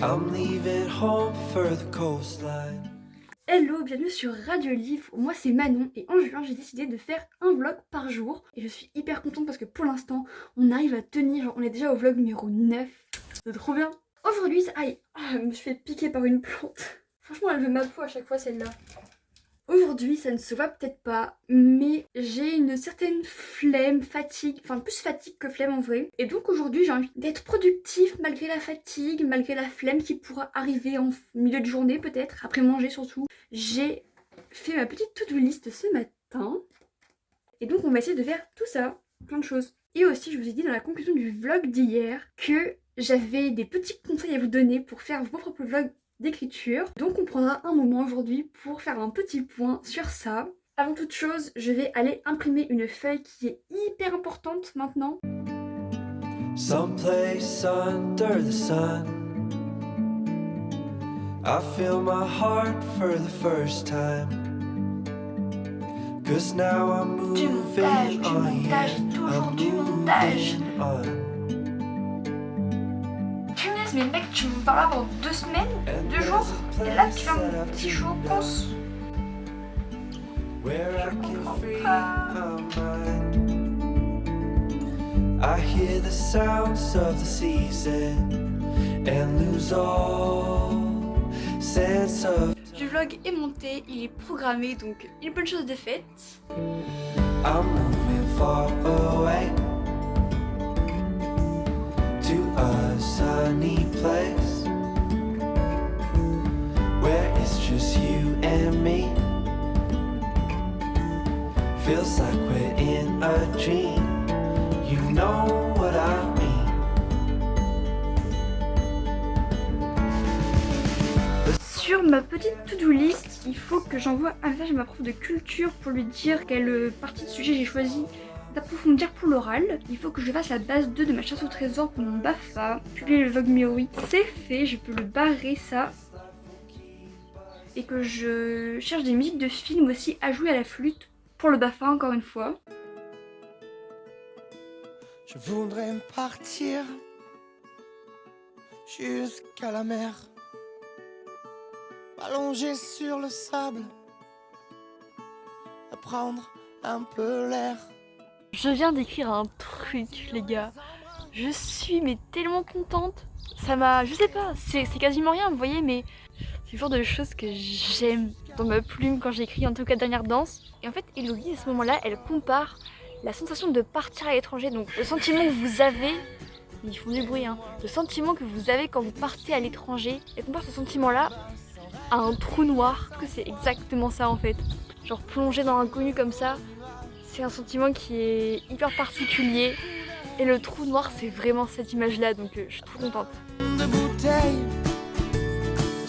I'm leaving home for the coastline. Hello, bienvenue sur Radio Livre, moi c'est Manon et en juin j'ai décidé de faire un vlog par jour et je suis hyper contente parce que pour l'instant on arrive à tenir, genre, on est déjà au vlog numéro 9, c'est trop bien. Aujourd'hui, aïe, je me suis fait piquer par une plante, franchement elle veut ma peau à chaque fois celle-là. Aujourd'hui ça ne se voit peut-être pas mais j'ai une certaine flemme, fatigue, enfin plus fatigue que flemme en vrai. Et donc aujourd'hui j'ai envie d'être productif malgré la fatigue, malgré la flemme qui pourra arriver en milieu de journée peut-être, après manger surtout. J'ai fait ma petite to-do list ce matin. Et donc on va essayer de faire tout ça, plein de choses. Et aussi je vous ai dit dans la conclusion du vlog d'hier que j'avais des petits conseils à vous donner pour faire vos propres vlogs d'écriture. Donc on prendra un moment aujourd'hui pour faire un petit point sur ça. Avant toute chose, je vais aller imprimer une feuille qui est hyper importante maintenant. Someplace under the sun, I feel my heart for the first time. Cause now I'm moving on, yeah, I'm moving on. Punaise, mais mec, tu me parles là pendant 2 semaines, 2 jours, et là tu fais un petit jour pense. Where I can free my mind. I hear the sounds of the season and lose all sense of. Le vlog est monté, il est programmé, donc une bonne chose de faite. I'm moving far away to a sunny place where it's just you and me. Feels like we're in a dream. You know what I mean. Sur ma petite to-do list, il faut que j'envoie un message à ma prof de culture pour lui dire quelle partie de sujet j'ai choisi d'approfondir pour l'oral. Il faut que je fasse la base 2 de ma chasse au trésor pour mon BAFA. Publier le vlog numéro 8, c'est fait, je peux le barrer ça. Et que je cherche des musiques de films aussi à jouer à la flûte pour le BAFA encore une fois. Je voudrais partir jusqu'à la mer, m'allonger sur le sable, à prendre un peu l'air. Je viens d'écrire un truc les gars, je suis mais tellement contente, ça m'a, je sais pas, c'est quasiment rien vous voyez mais c'est le genre de choses que j'aime dans ma plume quand j'écris en tout cas Dernière Danse. Et en fait Elodie à ce moment là elle compare la sensation de partir à l'étranger, donc le sentiment que vous avez, ils font du bruit hein, le sentiment que vous avez quand vous partez à l'étranger, elle compare ce sentiment là à un trou noir, parce que c'est exactement ça en fait, genre plonger dans l'inconnu comme ça. C'est un sentiment qui est hyper particulier et le trou noir c'est vraiment cette image là donc je suis trop contente. De bouteilles,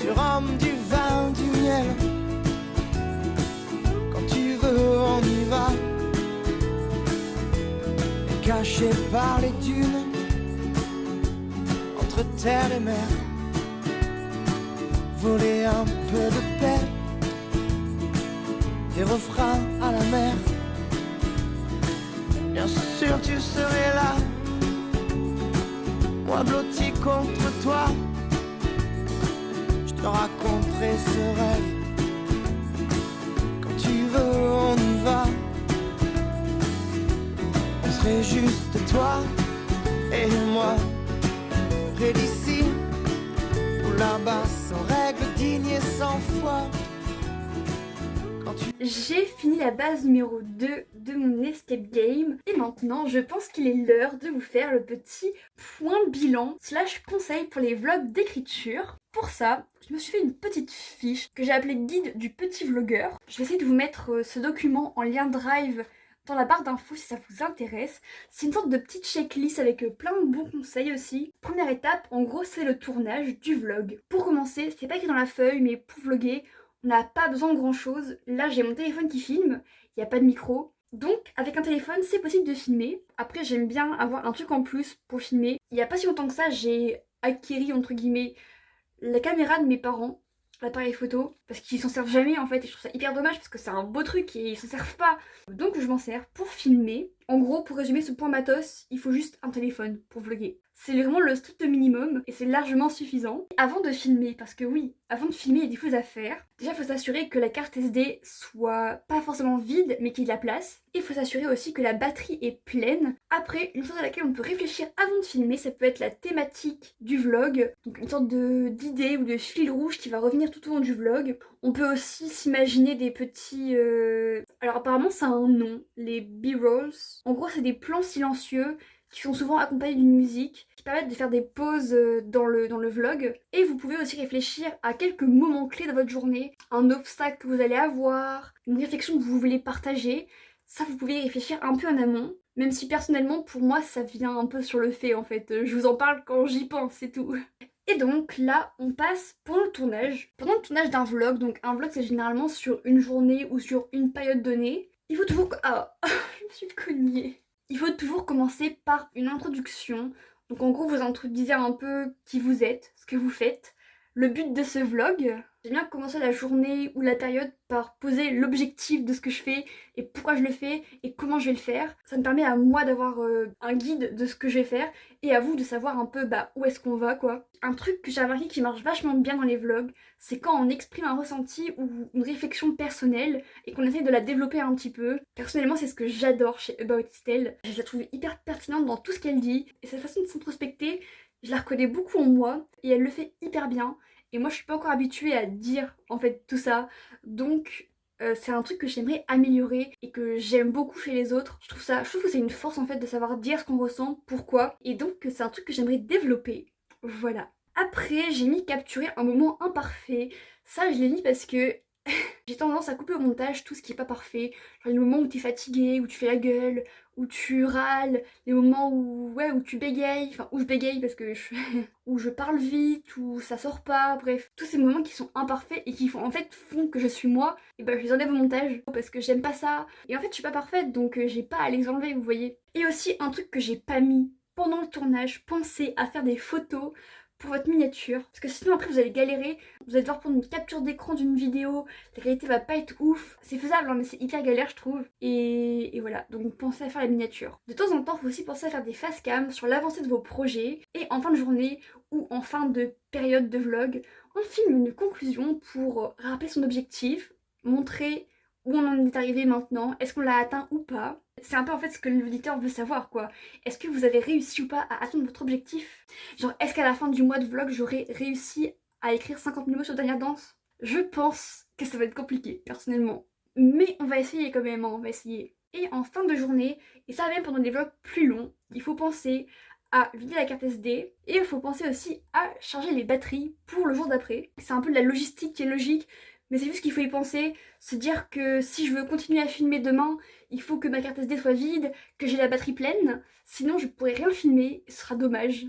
du rhum, du vin, du miel. Quand tu veux on y va. Et caché par les dunes, entre terre et mer, voler un peu de paix, des refrains à la mer. Bien sûr tu serais là, moi blotti contre toi. Je te raconterai ce rêve. Quand tu veux on y va. On serait juste toi et moi, près d'ici ou là-bas, sans règles, dignes et sans foi. J'ai fini la base numéro 2 de mon escape game et maintenant je pense qu'il est l'heure de vous faire le petit point bilan / conseil pour les vlogs d'écriture. Pour ça, je me suis fait une petite fiche que j'ai appelée guide du petit vlogueur. Je vais essayer de vous mettre ce document en lien drive dans la barre d'infos si ça vous intéresse. C'est une sorte de petite checklist avec plein de bons conseils aussi. Première étape, en gros, c'est le tournage du vlog. Pour commencer, c'est pas écrit dans la feuille, mais pour vlogger, on n'a pas besoin de grand chose. Là, j'ai mon téléphone qui filme, il n'y a pas de micro. Donc, avec un téléphone, c'est possible de filmer. Après, j'aime bien avoir un truc en plus pour filmer. Il n'y a pas si longtemps que ça, j'ai acquéri, entre guillemets, la caméra de mes parents, l'appareil photo, parce qu'ils s'en servent jamais en fait et je trouve ça hyper dommage parce que c'est un beau truc et ils s'en servent pas. Donc je m'en sers pour filmer. En gros, pour résumer ce point matos, il faut juste un téléphone pour vlogger. C'est vraiment le strict minimum et c'est largement suffisant. Avant de filmer, parce que oui, avant de filmer il y a des choses à faire. Déjà il faut s'assurer que la carte SD soit pas forcément vide mais qu'il y ait de la place. Il faut s'assurer aussi que la batterie est pleine. Après, une chose à laquelle on peut réfléchir avant de filmer, ça peut être la thématique du vlog. Donc une sorte d'idée ou de fil rouge qui va revenir tout au long du vlog. On peut aussi s'imaginer des petits... Alors apparemment ça a un nom, les B-rolls. En gros c'est des plans silencieux qui sont souvent accompagnés d'une musique, qui permettent de faire des pauses dans le vlog. Et vous pouvez aussi réfléchir à quelques moments clés de votre journée, un obstacle que vous allez avoir, une réflexion que vous voulez partager. Ça, vous pouvez y réfléchir un peu en amont, même si personnellement, pour moi, ça vient un peu sur le fait en fait. Je vous en parle quand j'y pense, c'est tout. Et donc là, on passe pendant le tournage. Pendant le tournage d'un vlog, donc un vlog c'est généralement sur une journée ou sur une période donnée. Il faut toujours... Ah, je me suis cognée. Il faut toujours commencer par une introduction. Donc en gros, vous introduisez un peu qui vous êtes, ce que vous faites, le but de ce vlog. J'aime bien commencer la journée ou la période par poser l'objectif de ce que je fais et pourquoi je le fais et comment je vais le faire. Ça me permet à moi d'avoir un guide de ce que je vais faire et à vous de savoir un peu où est-ce qu'on va quoi. Un truc que j'ai remarqué qui marche vachement bien dans les vlogs, c'est quand on exprime un ressenti ou une réflexion personnelle et qu'on essaie de la développer un petit peu. Personnellement, c'est ce que j'adore chez About Estelle. Je la trouve hyper pertinente dans tout ce qu'elle dit et cette façon de s'introspecter, je la reconnais beaucoup en moi et elle le fait hyper bien. Et moi je suis pas encore habituée à dire en fait tout ça, donc c'est un truc que j'aimerais améliorer et que j'aime beaucoup chez les autres. Je trouve que c'est une force en fait de savoir dire ce qu'on ressent, pourquoi, et donc c'est un truc que j'aimerais développer. Voilà. Après j'ai mis capturer un moment imparfait. Ça je l'ai mis parce que j'ai tendance à couper au montage tout ce qui est pas parfait. Genre les moments où t'es fatigué, où tu fais la gueule, où tu râles, les moments où tu bégayes, enfin où je bégaye parce que où je parle vite, où ça sort pas, bref. Tous ces moments qui sont imparfaits et qui font que je suis moi, et je les enlève au montage parce que j'aime pas ça. Et en fait je suis pas parfaite donc j'ai pas à les enlever, vous voyez. Et aussi un truc que j'ai pas mis pendant le tournage, pensez à faire des photos pour votre miniature, parce que sinon après vous allez galérer, vous allez devoir prendre une capture d'écran d'une vidéo, la qualité va pas être ouf, c'est faisable hein, mais c'est hyper galère je trouve, et voilà, donc pensez à faire la miniature. De temps en temps, il faut aussi penser à faire des face cam sur l'avancée de vos projets, et en fin de journée ou en fin de période de vlog, on filme une conclusion pour rappeler son objectif, montrer où on en est arrivé maintenant, est-ce qu'on l'a atteint ou pas. C'est un peu en fait ce que l'auditeur veut savoir quoi. Est-ce que vous avez réussi ou pas à atteindre votre objectif? Genre est-ce qu'à la fin du mois de vlog j'aurai réussi à écrire 50 000 mots sur Dernière Danse? Je pense que ça va être compliqué personnellement. Mais on va essayer quand même, hein, on va essayer. Et en fin de journée, et ça même pendant des vlogs plus longs, il faut penser à vider la carte SD et il faut penser aussi à charger les batteries pour le jour d'après. C'est un peu de la logistique qui est logique. Mais c'est juste qu'il faut y penser, se dire que si je veux continuer à filmer demain, il faut que ma carte SD soit vide, que j'ai la batterie pleine, sinon je pourrai rien filmer, ce sera dommage.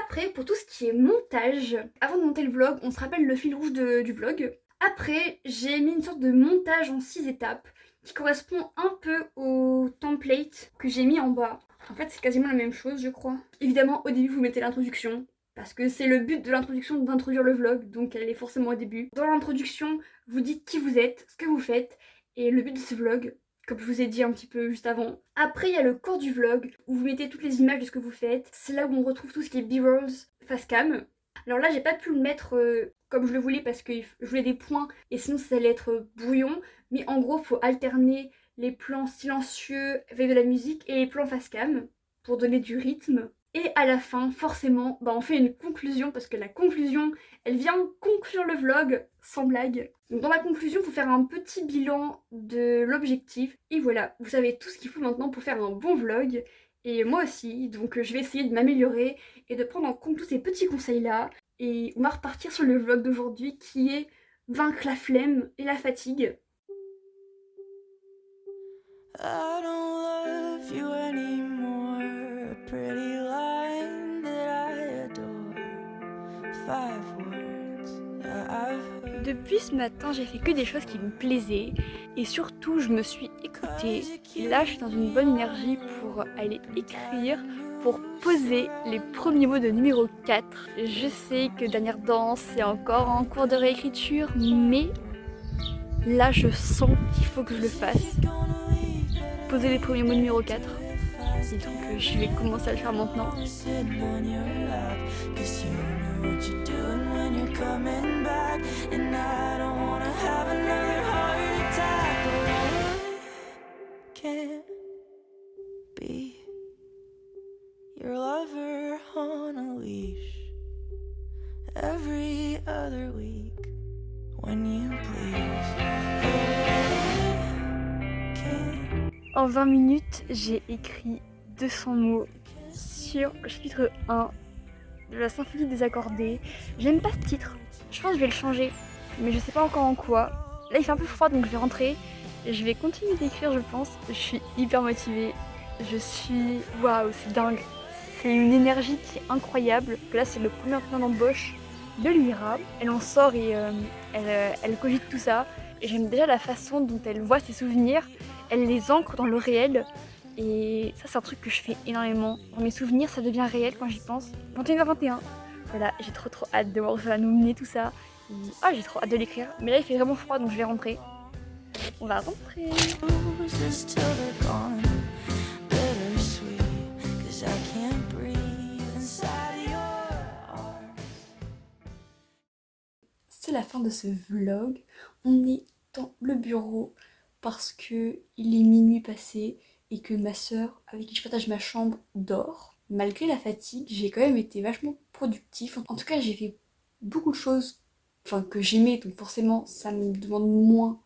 Après, pour tout ce qui est montage, avant de monter le vlog, on se rappelle le fil rouge du vlog. Après, j'ai mis une sorte de montage en 6 étapes qui correspond un peu au template que j'ai mis en bas. En fait, c'est quasiment la même chose, je crois. Évidemment, au début, vous mettez l'introduction. Parce que c'est le but de l'introduction d'introduire le vlog, donc elle est forcément au début. Dans l'introduction, vous dites qui vous êtes, ce que vous faites, et le but de ce vlog, comme je vous ai dit un petit peu juste avant. Après, il y a le corps du vlog, où vous mettez toutes les images de ce que vous faites. C'est là où on retrouve tout ce qui est B-rolls, face cam. Alors là, j'ai pas pu le mettre comme je le voulais, parce que je voulais des points, et sinon ça allait être brouillon. Mais en gros, faut alterner les plans silencieux avec de la musique, et les plans face cam, pour donner du rythme. Et à la fin, forcément, on fait une conclusion parce que la conclusion, elle vient conclure le vlog, sans blague. Donc dans la conclusion, il faut faire un petit bilan de l'objectif. Et voilà, vous savez tout ce qu'il faut maintenant pour faire un bon vlog. Et moi aussi, donc je vais essayer de m'améliorer et de prendre en compte tous ces petits conseils-là. Et on va repartir sur le vlog d'aujourd'hui qui est vaincre la flemme et la fatigue. I don't love you anymore, pretty line that I adore. 5 words I've heard. Depuis ce matin, j'ai fait que des choses qui me plaisaient et surtout je me suis écoutée. Et là, je suis dans une bonne énergie pour aller écrire, pour poser les premiers mots de numéro 4. Je sais que Dernière Danse est encore en cours de réécriture, mais Là, je sens qu'il faut que je le fasse. Poser les premiers mots numéro 4. Et donc, je vais commencer à le faire maintenant. Sitting on your lap, 'cause you know what you're doing when you're coming back. And I don't wanna have another heart attack. I can't be your lover on a leash every other week when you please. I can't. En 20 minutes, j'ai écrit 200 mots sur le chapitre 1 de la symphonie désaccordée. J'aime pas ce titre, je pense que je vais le changer, mais je sais pas encore en quoi. Là il fait un peu froid donc je vais rentrer et je vais continuer d'écrire je pense. Je suis hyper motivée, waouh c'est dingue, c'est une énergie qui est incroyable. Là c'est le premier entretien d'embauche de Lyra, elle en sort et elle cogite tout ça. Et j'aime déjà la façon dont elle voit ses souvenirs, elle les ancre dans le réel. Et ça c'est un truc que je fais énormément. Dans mes souvenirs ça devient réel quand j'y pense. 21h21. Voilà, j'ai trop hâte de voir où ça va nous mener tout ça. Et... ah j'ai trop hâte de l'écrire. Mais là il fait vraiment froid donc je vais rentrer. On va rentrer. C'est la fin de ce vlog. On est dans le bureau parce que il est minuit passé et que ma soeur, avec qui je partage ma chambre, dort. Malgré la fatigue, j'ai quand même été vachement productif. En tout cas, j'ai fait beaucoup de choses que j'aimais, donc forcément, ça me demande moins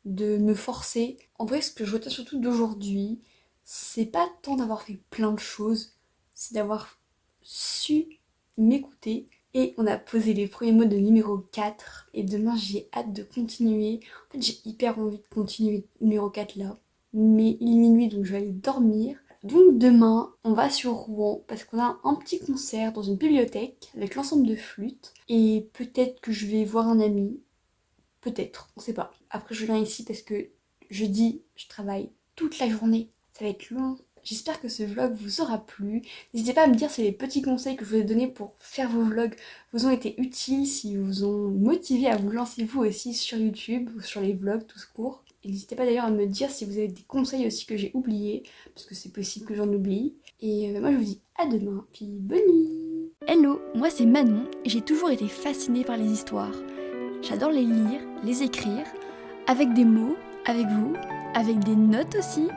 de me forcer. En vrai, ce que je retiens surtout d'aujourd'hui, c'est pas tant d'avoir fait plein de choses, c'est d'avoir su m'écouter. Et on a posé les premiers mots de numéro 4. Et demain, j'ai hâte de continuer. En fait, j'ai hyper envie de continuer numéro 4 là. Mais il est minuit, donc je vais aller dormir. Donc demain, on va sur Rouen parce qu'on a un petit concert dans une bibliothèque avec l'ensemble de flûtes. Et peut-être que je vais voir un ami. Peut-être, on sait pas. Après, je viens ici parce que jeudi, je travaille toute la journée. Ça va être long. J'espère que ce vlog vous aura plu. N'hésitez pas à me dire si les petits conseils que je vous ai donnés pour faire vos vlogs vous ont été utiles, si vous ont motivé à vous lancer vous aussi sur YouTube ou sur les vlogs tout court. Et n'hésitez pas d'ailleurs à me dire si vous avez des conseils aussi que j'ai oubliés, parce que c'est possible que j'en oublie. Et moi je vous dis à demain, puis bonne nuit. Hello, moi c'est Manon et j'ai toujours été fascinée par les histoires. J'adore les lire, les écrire, avec des mots, avec vous, avec des notes aussi.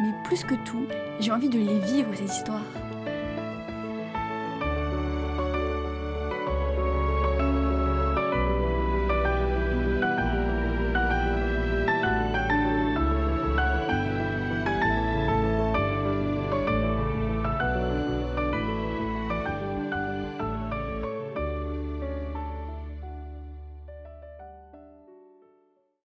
Mais plus que tout, j'ai envie de les vivre ces histoires.